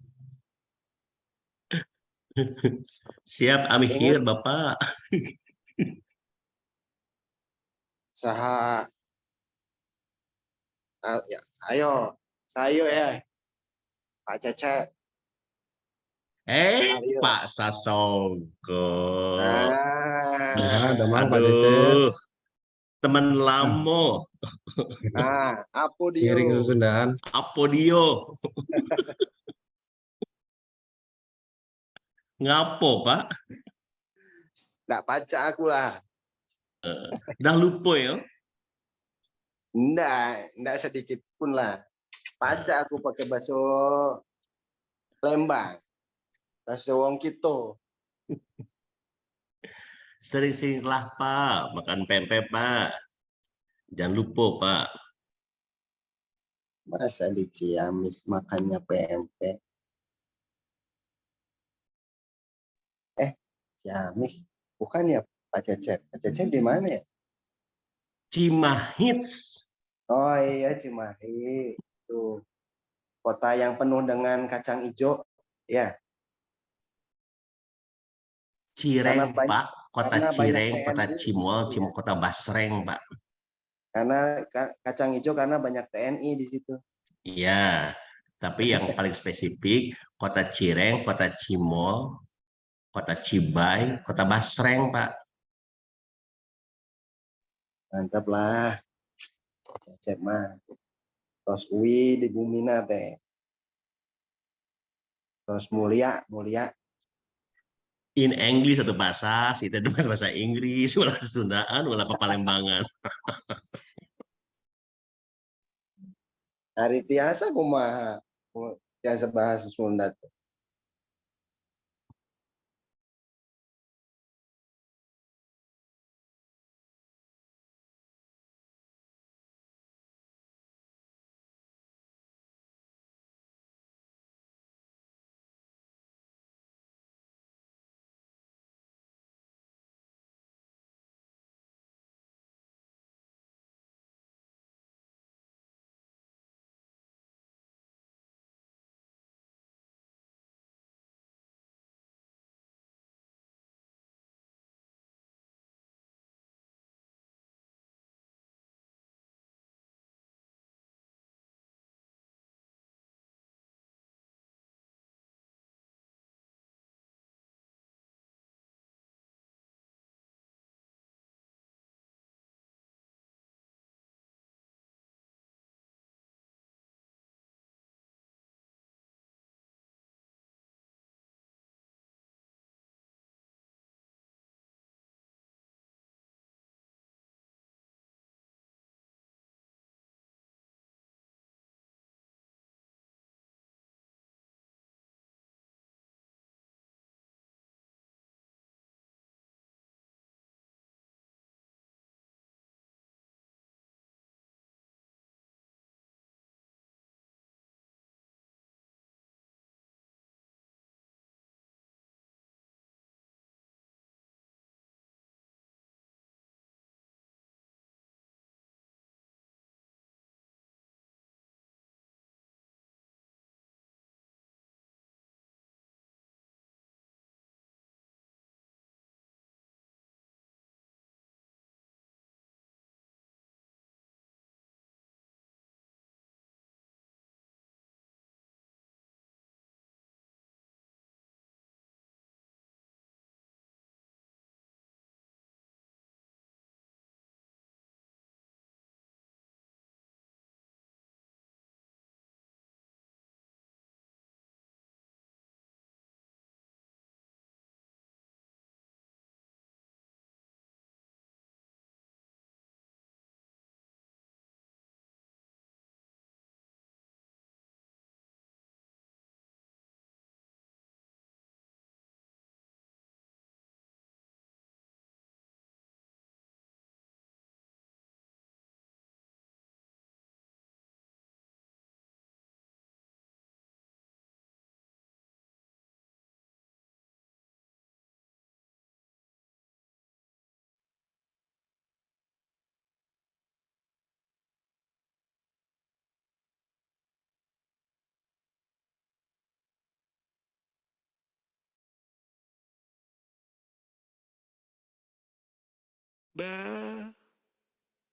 Siap, amihir Bapak. Saha. Ya, ayo, sayo ya. Pak Cece. Ayo. Pak Sasongko. Aduh. Teman lamo. Apodio. Ngapo, Pak? Nggak baca aku lah. Dah lupa ya? Nggak sedikit pun lah. Baca aku pakai bahasa Lembang. Bahasa wong kita. Sering-seringlah, Pak. Makan pempek, Pak. Jangan lupa, Pak. Masa di Ciamis makannya pempek. Ciamis. Bukan ya Pak Cecep. Pak Cecep di mana ya? Cimahits. Oh iya Cimahi. Tuh. Kota yang penuh dengan kacang hijau. Ya. Cireng, Pak. Kota karena Cireng, banyak kota TNI. Cimol, kota Basreng, Pak. Karena kacang hijau karena banyak TNI di situ. Iya. Tapi yang paling spesifik, kota Cireng, kota Cimol, kota Cibai, kota Basreng, Pak. Mantap lah. Cecep mah. Tos uwi di bumina teh. Tos mulia. In English atau bahasa, kita dengar bahasa Inggris, wala Sundaan, wala Papalembangan. Hari tiasa kumaha. Tiasa bahasa Sunda.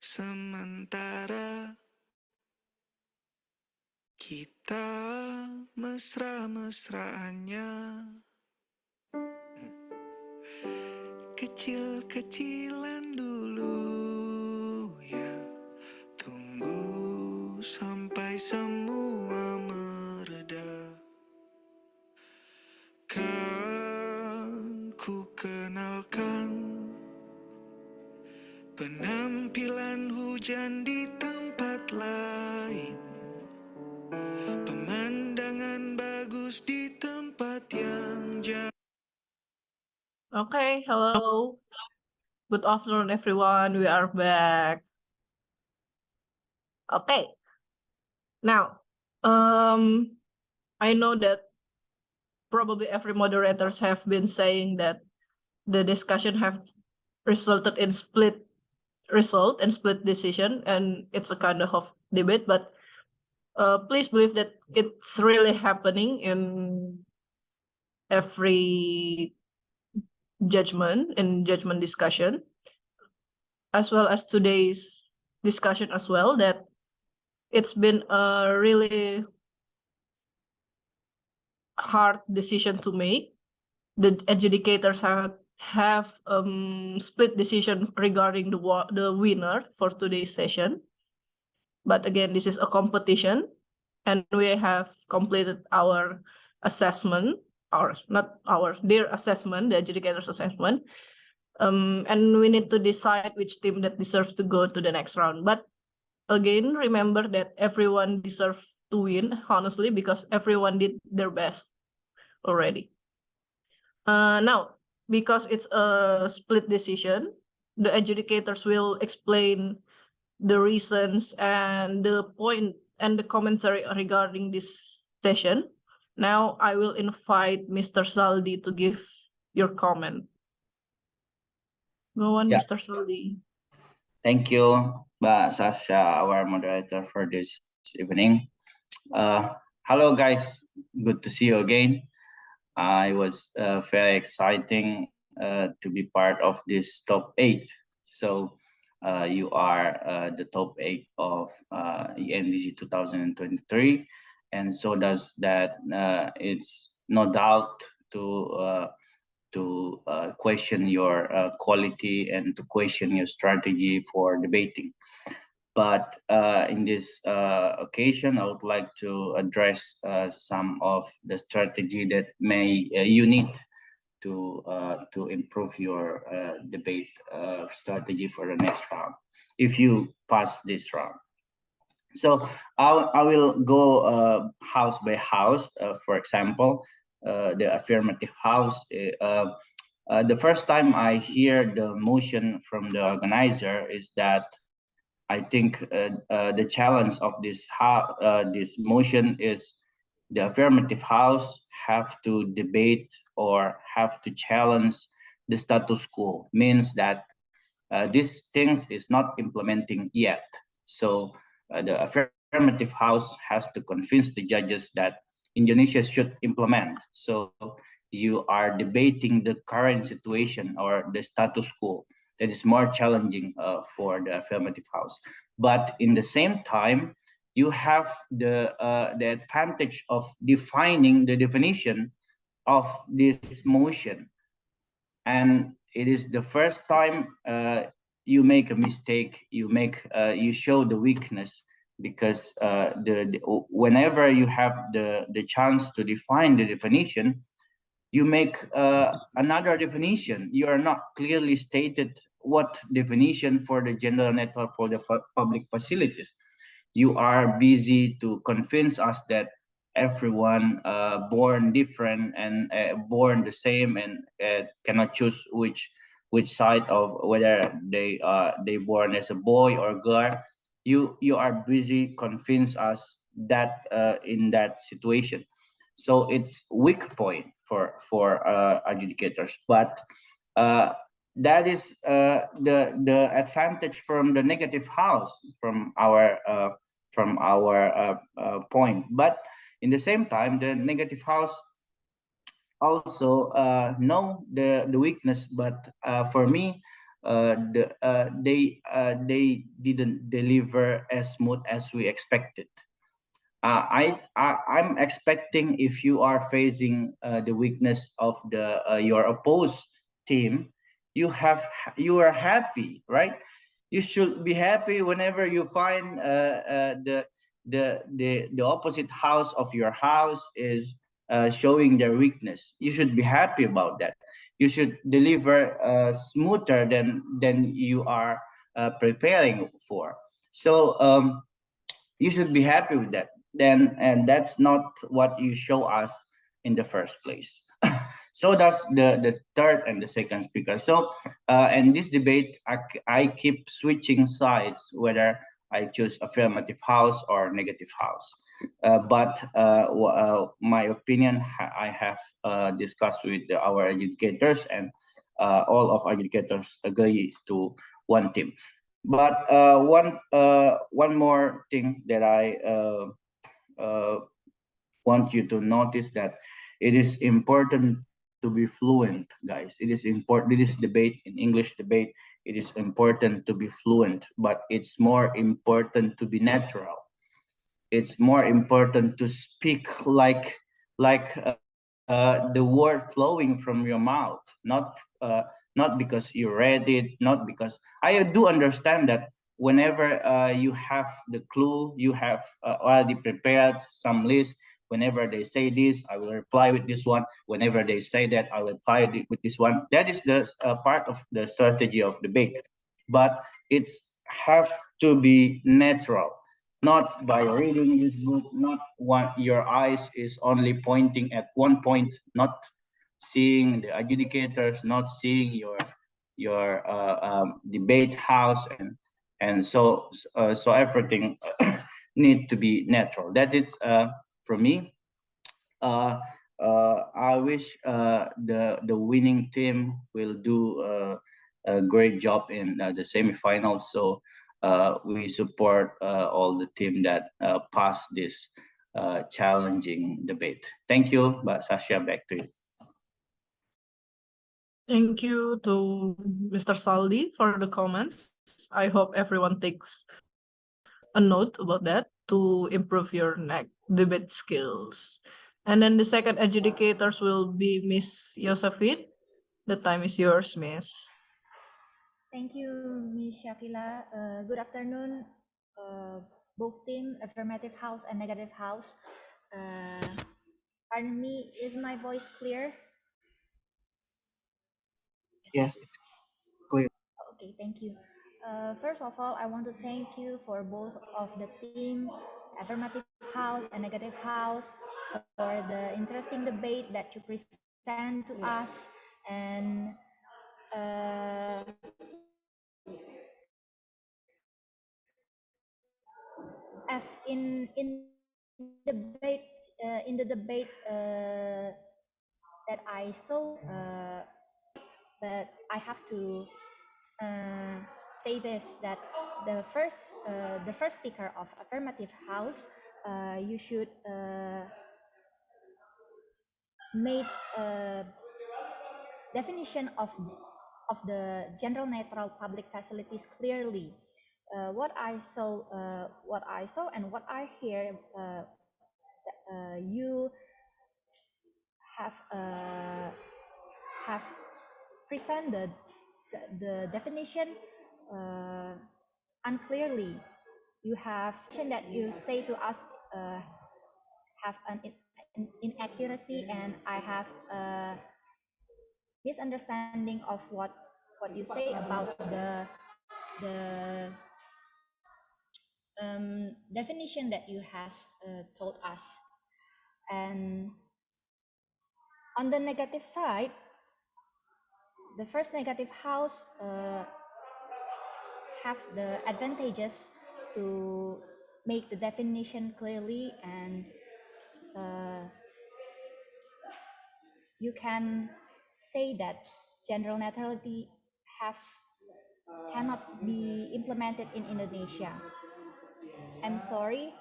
sementara kita mesra-mesraannya, kecil-kecilan dulu ya, tunggu sampai semua mereda. Kan ku kenalkan penampilan hujan di tempat lain, pemandangan bagus di tempat yang jauh. Okay, hello. Good afternoon, everyone. We are back. Okay. Now, I know that probably every moderators have been saying that the discussion have resulted in split result and split decision, and it's a kind of debate, but please believe that it's really happening in every judgment discussion, as well as today's discussion as well, that it's been a really hard decision to make. The adjudicators have split decision regarding the winner for today's session. But again, this is a competition, and we have completed our assessment, their assessment, the adjudicators assessment. And we need to decide which team that deserves to go to the next round. But again, remember that everyone deserves to win, honestly, because everyone did their best already. Now, because it's a split decision, the adjudicators will explain the reasons and the point and the commentary regarding this session. Now, I will invite Mr. Zaldi to give your comment. Go on, Yeah. Mr. Zaldi. Thank you, Mbak Sasha, our moderator for this evening. Hello, guys. Good to see you again. It was very exciting to be part of this top 8. So you are the top 8 of INDC 2023, and so does that. It's no doubt to question your quality and to question your strategy for debating. But in this occasion, I would like to address some of the strategy that you need to improve your debate strategy for the next round, if you pass this round. So I will go house by house. For example, the affirmative house. The first time I hear the motion from the organizer is that I think the challenge of this motion is the affirmative house have to debate or have to challenge the status quo. Means that these things is not implementing yet. So the affirmative house has to convince the judges that Indonesia should implement. So you are debating the current situation or the status quo. That is more challenging for the affirmative house. But in the same time, you have the advantage of defining the definition of this motion. And it is the first time you make a mistake, you show the weakness, because whenever you have the chance to define the definition, you make another definition. You are not clearly stated what definition for the general network for the public facilities. You are busy to convince us that everyone born different and born the same and cannot choose which side of whether they born as a boy or girl. You are busy convince us that in that situation. So it's weak point for adjudicators, but that is the advantage from the negative house from our point. But in the same time, the negative house also know the weakness. But for me, they didn't deliver as smooth as we expected. I'm expecting if you are facing the weakness of your opposed team, you are happy, right? You should be happy whenever you find the opposite house of your house is showing their weakness. You should be happy about that. You should deliver smoother than you are preparing for. So you should be happy with that. Then, and that's not what you show us in the first place. So that's the third and the second speaker. So in this debate, I keep switching sides whether I choose affirmative house or negative house. But my opinion, I have discussed with our educators, and all of educators agree to one team. But one more thing that I want you to notice, that it is important to be fluent, guys. It is important. This is debate in English debate. It is important to be fluent, but it's more important to be natural. It's more important to speak like the word flowing from your mouth, not because you read it, not because I do understand that whenever you have the clue, you have already prepared some list. Whenever they say this, I will reply with this one. Whenever they say that, I will reply with this one. That is the part of the strategy of debate, but it's have to be natural, not by reading this book, not what your eyes is only pointing at one point, not seeing the adjudicators, not seeing your debate house, and so everything need to be natural. That is for me. I wish the winning team will do a great job in the semifinals. So we support all the team that pass this challenging debate. Thank you, Mbak Sasha. Back to you. Thank you to Mr. Zaldi for the comments. I hope everyone takes a note about that to improve your next debate skills. And then the second adjudicators will be Miss Yosephine. The time is yours, Miss. Thank you, Ms. Shakila. Good afternoon, both team, affirmative house and negative house. Pardon me, is my voice clear? Yes, it's clear. Okay, thank you. First of all, I want to thank you for both of the team, affirmative house and negative house, for the interesting debate that you present to us. And in the debate that I saw, but I have to say this, that the first speaker of affirmative house, you should make a definition of the general neutral public facilities clearly. What I saw and what I hear, you have presented the definition unclearly. You have mentioned that you say to us have an inaccuracy, and I have a misunderstanding of what you say about the definition that you has told us. And on the negative side, the first negative house have the advantages to make the definition clearly, and you can say that general neutrality cannot be implemented in Indonesia. I'm sorry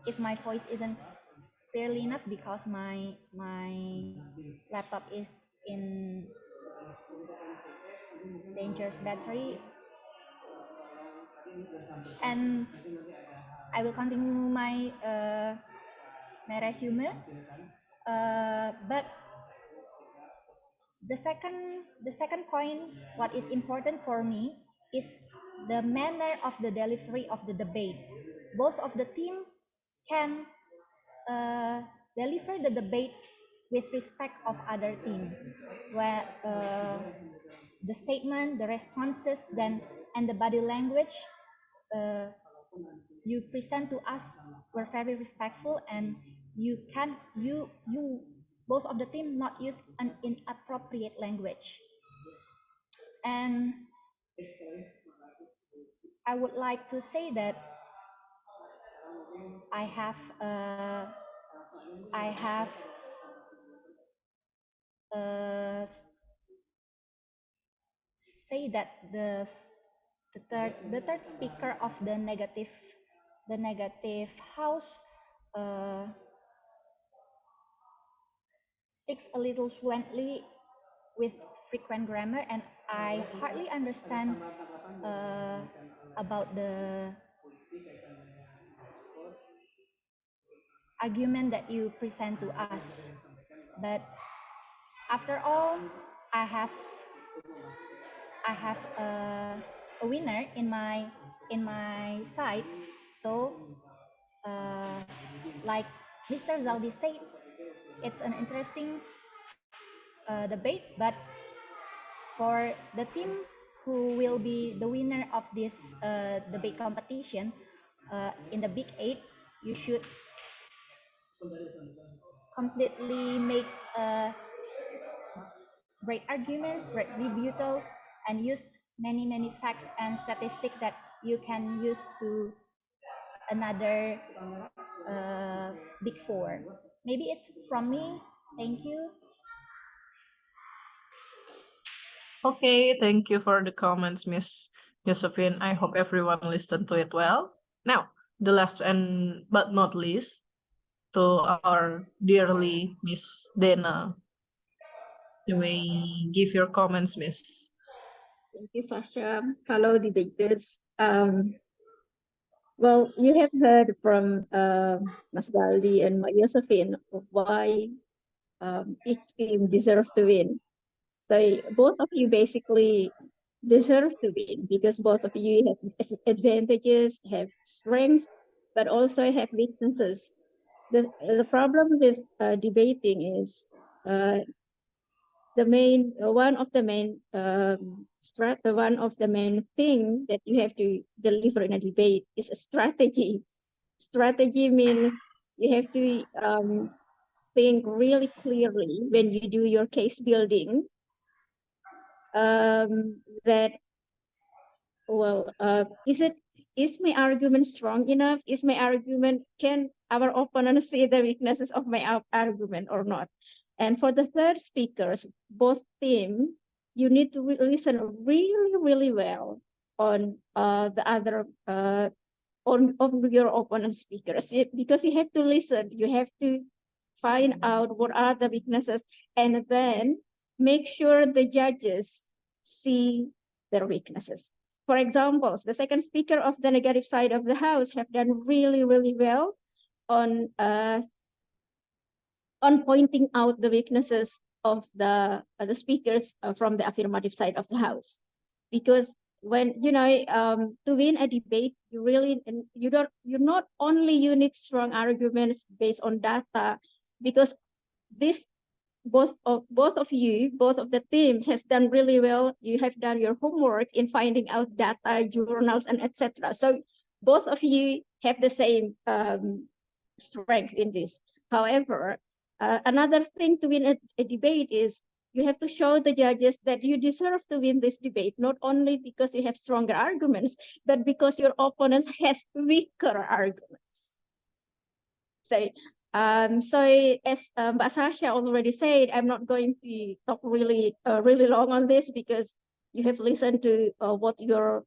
if my voice isn't clearly enough, because my laptop is in dangerous battery. And I will continue my my resume. But the second point, what is important for me is the manner of the delivery of the debate. Both of the teams can deliver the debate with respect of other team, where the statement, the responses, then and the body language you present to us were very respectful, and you both of the team not use an inappropriate language. And I would like to say that I have say that the third speaker of the negative house speaks a little fluently with frequent grammar, and I hardly understand about the argument that you present to us. But after all, I have a winner in my side. So like Mr. Zaldi said, it's an interesting debate, but for the team who will be the winner of this debate competition in the Big 8, you should completely make great arguments, great rebuttal, and use many facts and statistics that you can use to another Big 4. Maybe it's from me. Thank you. Okay, thank you for the comments, Miss Yosephine. I hope everyone listened to it well. Now, the last and but not least, to our dearly Miss Dena. You may give your comments, Miss. Thank you, Sasha. Hello, debaters. Well, you have heard from Mas Zaldi and Mak Yosephine of why each team deserves to win. So both of you basically deserve to win because both of you have advantages, have strengths, but also have weaknesses. The problem with debating is one of the main thing that you have to deliver in a debate is a strategy. Strategy means you have to think really clearly when you do your case building. That is my argument strong enough? Can our opponent see the weaknesses of my argument or not? And for the third speakers, both team, you need to listen really well on the other on your opponent speakers, because you have to listen. You have to find out what are the weaknesses, and then make sure the judges see their weaknesses. For example, the second speaker of the negative side of the house have done really well on pointing out the weaknesses of the speakers from the affirmative side of the house. Because when to win a debate, you not only need strong arguments based on data, because both of the teams has done really well. You have done your homework in finding out data, journals, and etc. So both of you have the same strength in this. However, another thing to win a debate is you have to show the judges that you deserve to win this debate, not only because you have stronger arguments, but because your opponent has weaker arguments. So as Mbak Sasha already said, I'm not going to talk really long on this because you have listened to what your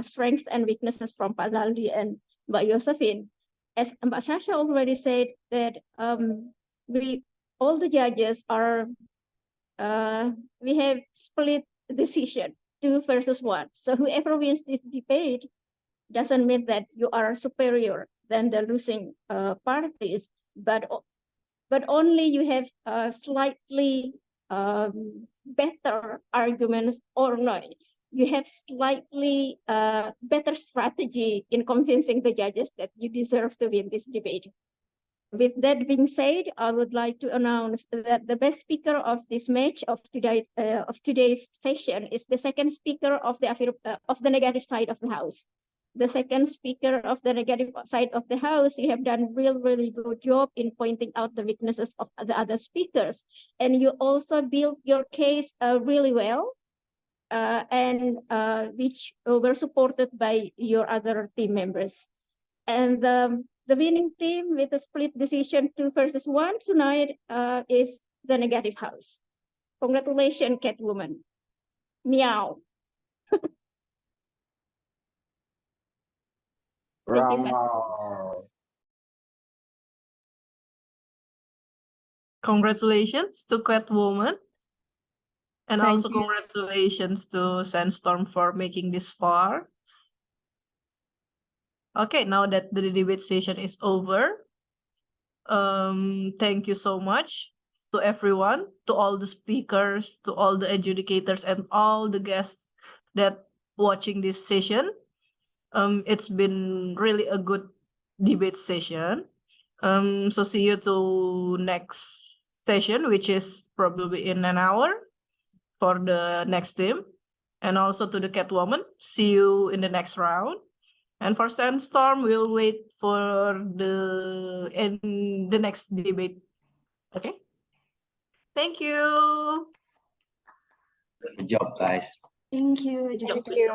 strengths and weaknesses from Pak Zaldi and Mbak Yosephine. As Mbak Sasha already said, that all the judges are we have split decision. 2 versus 1. So whoever wins this debate doesn't mean that you are superior than the losing parties, but only you have slightly better arguments, or no, you have slightly better strategy in convincing the judges that you deserve to win this debate. With that being said, I would like to announce that the best speaker of this match of today's session is the second speaker of the negative side of the house. The second speaker of the negative side of the house, you have done really good job in pointing out the weaknesses of the other speakers, and you also built your case really well, and which were supported by your other team members. And the winning team with a split decision 2 versus 1 tonight is the negative house. Congratulations, Catwoman. Meow. Thank you, Wow. Congratulations to Catwoman. And Thank also you. congratulations to Sandstorm for making this far. Okay, now that the debate session is over, thank you so much to everyone, to all the speakers, to all the adjudicators, and all the guests that watching this session. It's been really a good debate session. So see you to next session, which is probably in an hour for the next team. And also to the Catwoman, see you in the next round. And for Sandstorm, we'll wait for the next debate. Okay. Thank you. Good job, guys. Thank you, Thank Adjudicators. you.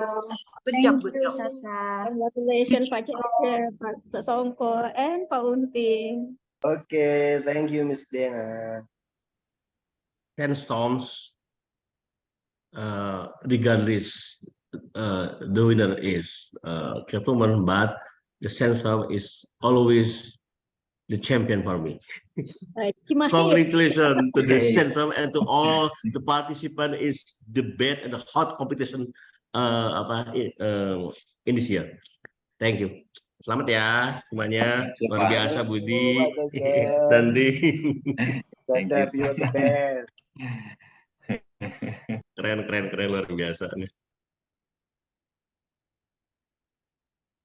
Good job. Good job. Sasa. Congratulations, Pak Cece, Pak Sasongko, and Pak Unting. Okay, thank you, Miss Dena. Sandstorms, regardless the winner is Catwoman, but the Sandstorm is always the champion for me. Cimahi. Congratulations to the Yes. Sandstorm and to all the participants is debate and the hot competition in this year. Thank you. Selamat ya semuanya. Thank you, Luar Pak. biasa Budi, Waalaikumsalam. Dandi. Thank Tetap you. you're the best. Keren luar biasa nih.